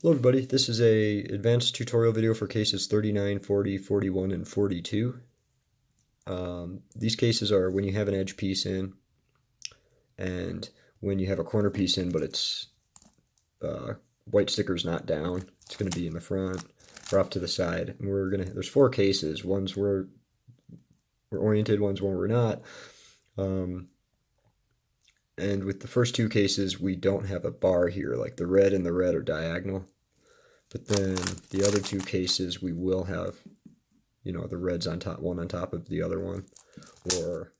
Hello everybody, this is a advanced tutorial video for cases 39, 40, 41, and 42. These cases are when you have an edge piece in and when you have a corner piece in but it's white sticker's not down. It's going to be in the front or off to the side. And there's four cases. One's where we're oriented, one's where we're not. And with the first two cases, we don't have a bar here, like the red and the red are diagonal. But then the other two cases, we will have, the reds on top, one on top of the other one, or,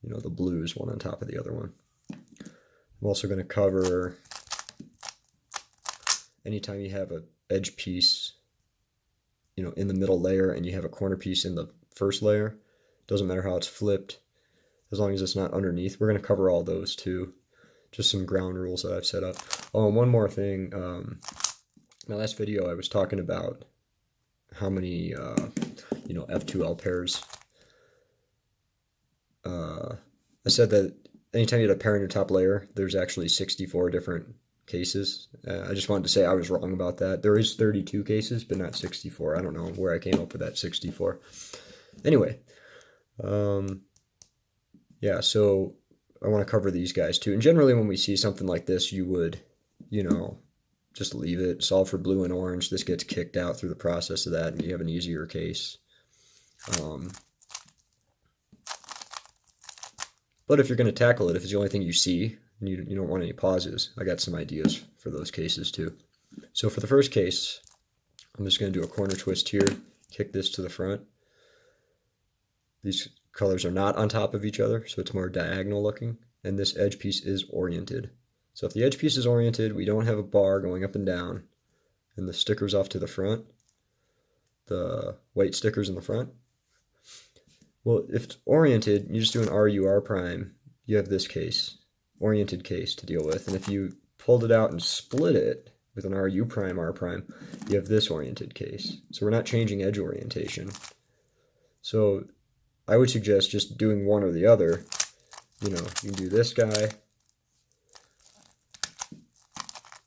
the blues, one on top of the other one. I'm also going to cover anytime you have an edge piece, in the middle layer and you have a corner piece in the first layer. Doesn't matter how it's flipped, as long as it's not underneath. We're going to cover all those too. Just some ground rules that I've set up. Oh, and one more thing. My last video I was talking about how many, F2L pairs. I said that anytime you had a pair in your top layer, there's actually 64 different cases. I just wanted to say I was wrong about that. There is 32 cases, but not 64. I don't know where I came up with that 64. Anyway, yeah, so I want to cover these guys too. And generally when we see something like this, you would, just leave it, solve for blue and orange. This gets kicked out through the process of that, and you have an easier case. But if you're going to tackle it, if it's the only thing you see, and you don't want any pauses, I got some ideas for those cases too. So for the first case, I'm just going to do a corner twist here, kick this to the front. These colors are not on top of each other, so it's more diagonal looking, and this edge piece is oriented. So if the edge piece is oriented, we don't have a bar going up and down, and the sticker's off to the front, the white sticker's in the front. Well, if it's oriented, you just do an RUR prime, you have this case, oriented case to deal with. And if you pulled it out and split it with an RU prime, R prime, you have this oriented case. So we're not changing edge orientation. So I would suggest just doing one or the other. You can do this guy,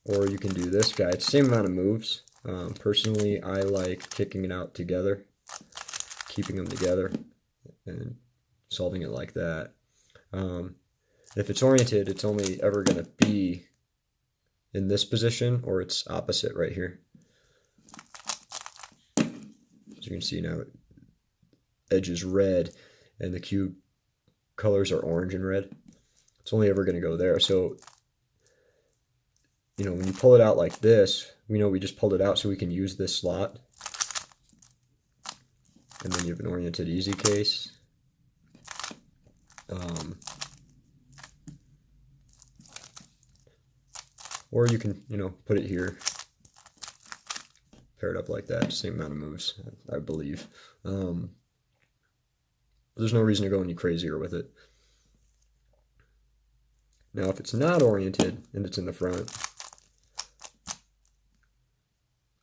or you can do this guy. It's the same amount of moves. Personally, I like kicking it out together, keeping them together, and solving it like that. If it's oriented, it's only ever going to be in this position or its opposite right here. As you can see now, edge is red and the cube colors are orange and red. It's only ever going to go there. So, when you pull it out like this, we know we just pulled it out so we can use this slot. And then you have an oriented easy case. Or you can, put it here, pair it up like that, same amount of moves, I believe. There's no reason to go any crazier with it. Now, if it's not oriented and it's in the front,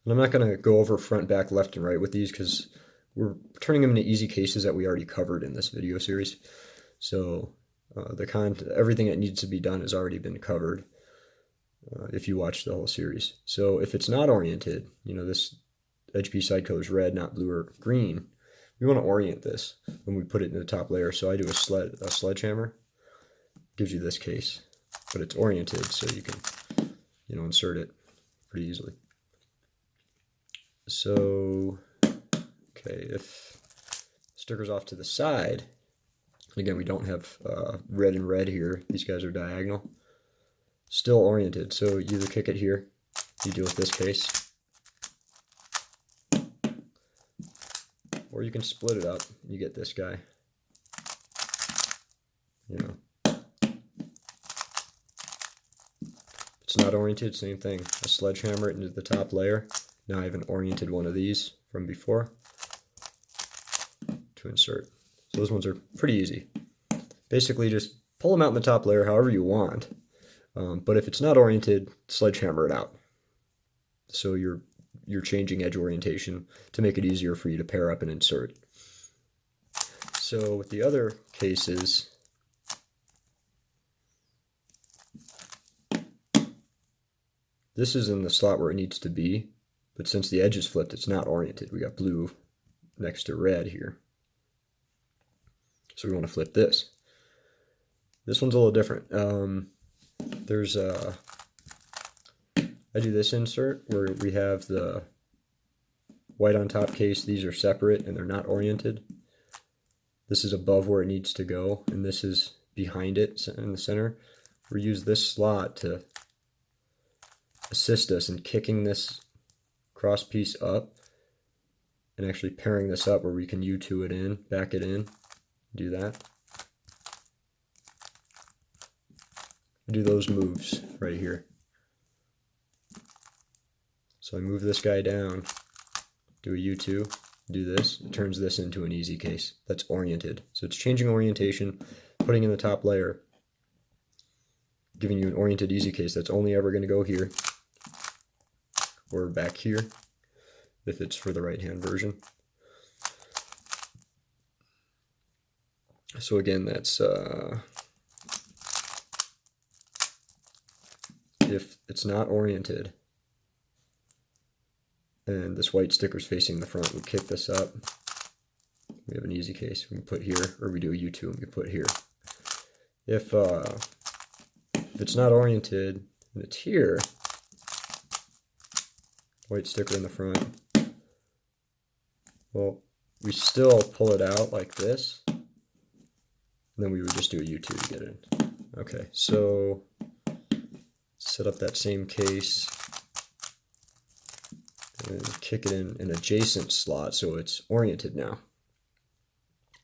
and I'm not going to go over front, back, left, and right with these because we're turning them into easy cases that we already covered in this video series. So everything that needs to be done has already been covered if you watch the whole series. So if it's not oriented, this edge piece side color is red, not blue or green. We want to orient this when we put it in the top layer. So I do a sledgehammer. Gives you this case, but it's oriented, so you can, insert it pretty easily. So, okay, if sticker's off to the side, again, we don't have red and red here. These guys are diagonal. Still oriented, so you either kick it here, you deal with this case, or you can split it up, you get this guy. It's not oriented, same thing. I sledgehammer it into the top layer. Now I have an oriented one of these from before to insert. So those ones are pretty easy. Basically just pull them out in the top layer however you want. But if it's not oriented, sledgehammer it out. So you're changing edge orientation to make it easier for you to pair up and insert. So with the other cases, this is in the slot where it needs to be, but since the edge is flipped, it's not oriented. We got blue next to red here. So we want to flip this. This one's a little different. I do this insert where we have the white on top case. These are separate and they're not oriented. This is above where it needs to go, and this is behind it in the center. We use this slot to assist us in kicking this cross piece up and actually pairing this up where we can U2 it in, back it in, do that. Do those moves right here. So I move this guy down, do a U2, do this, it turns this into an easy case. That's oriented. So it's changing orientation, putting in the top layer, giving you an oriented easy case that's only ever going to go here or back here if it's for the right hand version. So again, that's if it's not oriented and this white sticker's facing the front, we kick this up. We have an easy case we can put here, or we do a U2 and we put here. If it's not oriented and it's here, white sticker in the front, well, we still pull it out like this, and then we would just do a U2 to get it in. Okay, so set up that same case and kick it in an adjacent slot so it's oriented now.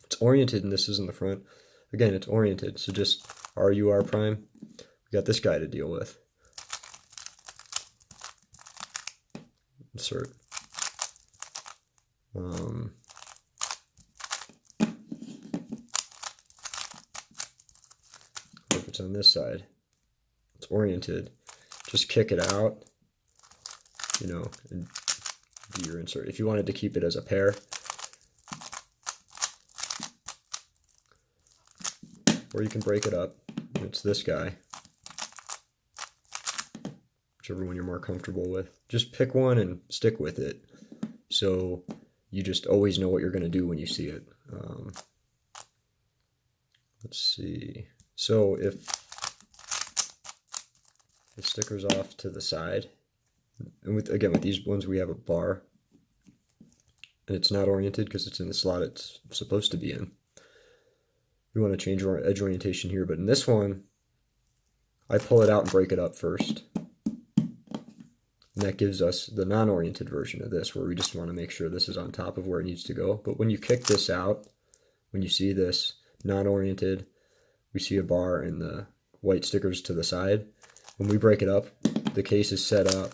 It's oriented and this is in the front. Again, it's oriented, so just RUR prime. We got this guy to deal with. Insert. If it's on this side, it's oriented. Just kick it out, you know, and do your insert. If you wanted to keep it as a pair, or you can break it up. It's this guy, whichever one you're more comfortable with. Just pick one and stick with it, so you just always know what you're going to do when you see it. Let's see. So if the sticker's off to the side, and with these ones we have a bar, and it's not oriented because it's in the slot it's supposed to be in. We want to change our edge orientation here, but in this one, I pull it out and break it up first. And that gives us the non-oriented version of this, where we just want to make sure this is on top of where it needs to go. But when you kick this out, when you see this non-oriented, we see a bar and the white stickers to the side. When we break it up, the case is set up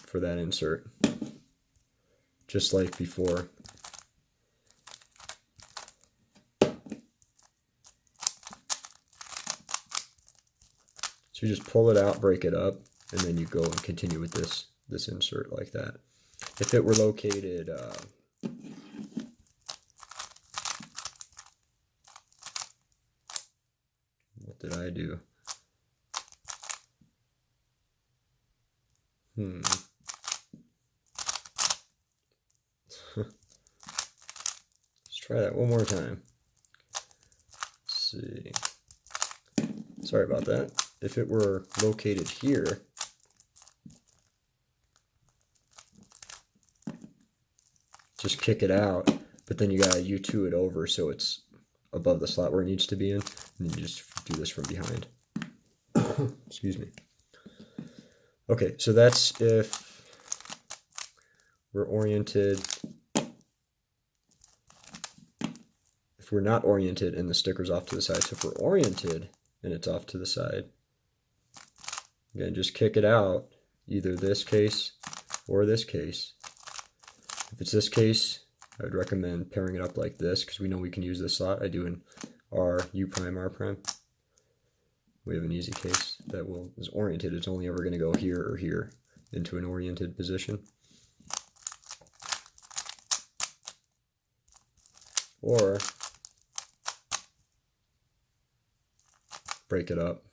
for that insert, just like before. So you just pull it out, break it up, and then you go and continue with this insert like that. If it were located, what did I do? Let's try that one more time. Let's see. Sorry about that. If it were located here, just kick it out, but then you gotta U2 it over so it's above the slot where it needs to be in, and you just do this from behind. Excuse me. Okay, so that's if we're oriented. If we're not oriented and the sticker's off to the side. So if we're oriented and it's off to the side, again, just kick it out, either this case or this case. If it's this case, I would recommend pairing it up like this, because we know we can use this slot. I do an R, U prime, R prime. We have an easy case that is oriented. It's only ever going to go here or here into an oriented position. Or break it up.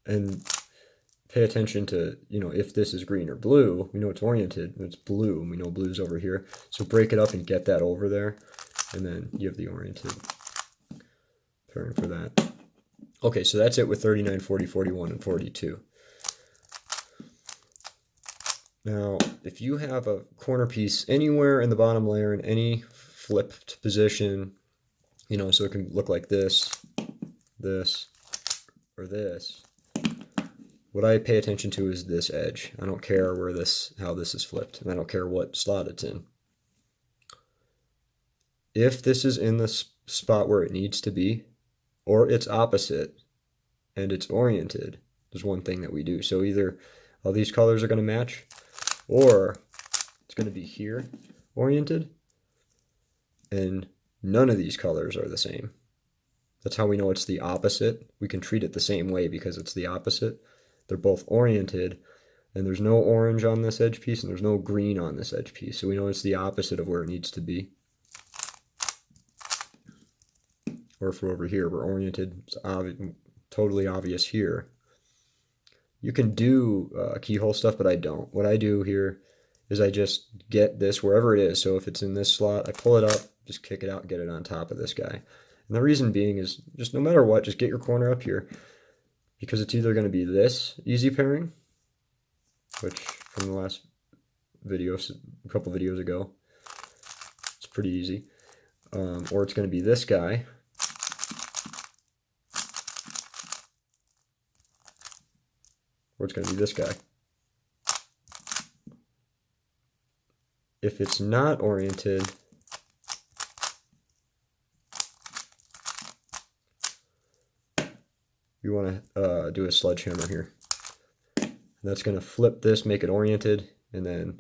And pay attention to, if this is green or blue, we know it's oriented, and it's blue, and we know blue's over here. So break it up and get that over there, and then you have the oriented pairing for that. Okay, so that's it with 39, 40, 41, and 42. Now, if you have a corner piece anywhere in the bottom layer in any flipped position, so it can look like this, or this, what I pay attention to is this edge. I don't care how this is flipped, and I don't care what slot it's in. If this is in the spot where it needs to be, or it's opposite, and it's oriented, there's one thing that we do. So either all these colors are going to match, or it's going to be here oriented, and none of these colors are the same. That's how we know it's the opposite. We can treat it the same way because it's the opposite. They're both oriented, and there's no orange on this edge piece, and there's no green on this edge piece. So we know it's the opposite of where it needs to be. Or if we're over here, we're oriented, it's totally obvious here. You can do keyhole stuff, but I don't. What I do here is I just get this wherever it is. So if it's in this slot, I pull it up, just kick it out, and get it on top of this guy. And the reason being is just no matter what, just get your corner up here, because it's either going to be this easy pairing, which from the last video, a couple videos ago, it's pretty easy, or it's going to be this guy, or it's going to be this guy. If it's not oriented, you want to do a sledgehammer here. And that's going to flip this, make it oriented, and then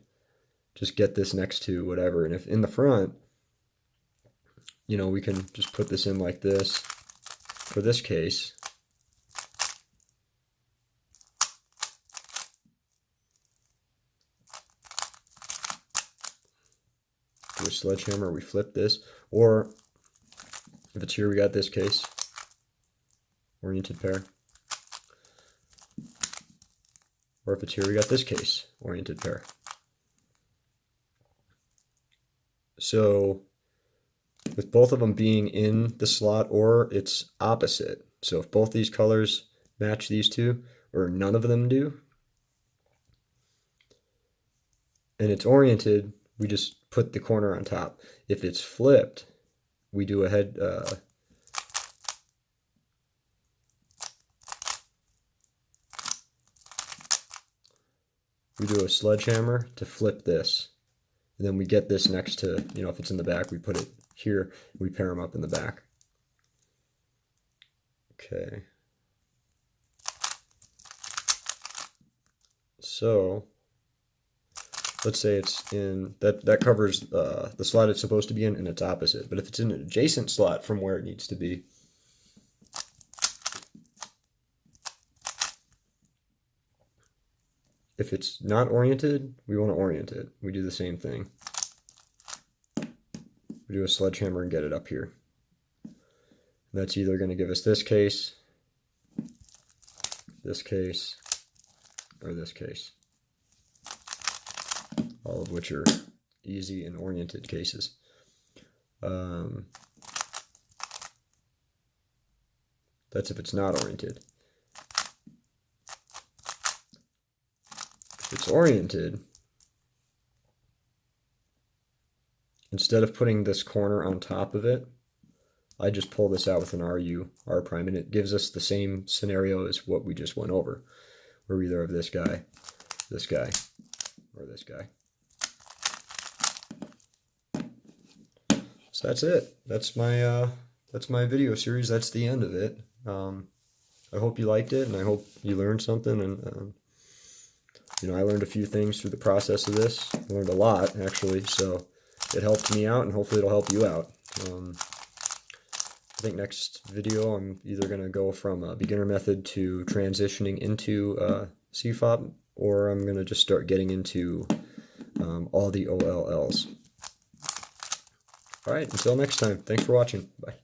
just get this next to whatever. And if in the front, we can just put this in like this for this case. Do a sledgehammer, we flip this, or if it's here, we got this case, oriented pair, or if it's here, we got this case, oriented pair. So with both of them being in the slot, or it's opposite, so if both these colors match these two, or none of them do, and it's oriented, we just put the corner on top. If it's flipped, we do a head, we do a sledgehammer to flip this. And then we get this next to, if it's in the back, we put it here, we pair them up in the back. Okay. So let's say it's in, that covers the slot it's supposed to be in, and it's opposite. But if it's in an adjacent slot from where it needs to be, if it's not oriented, we want to orient it. We do the same thing. We do a sledgehammer and get it up here. That's either going to give us this case, or this case. All of which are easy and oriented cases. That's if it's not oriented. If it's oriented, instead of putting this corner on top of it, I just pull this out with an R prime, and it gives us the same scenario as what we just went over. Where we either have this guy, or this guy. So that's it. That's my video series. That's the end of it. I hope you liked it, and I hope you learned something. And I learned a few things through the process of this. I learned a lot, actually. So it helped me out, and hopefully it'll help you out. I think next video I'm either going to go from a beginner method to transitioning into CFOP, or I'm going to just start getting into all the OLLs. All right, until next time, thanks for watching. Bye.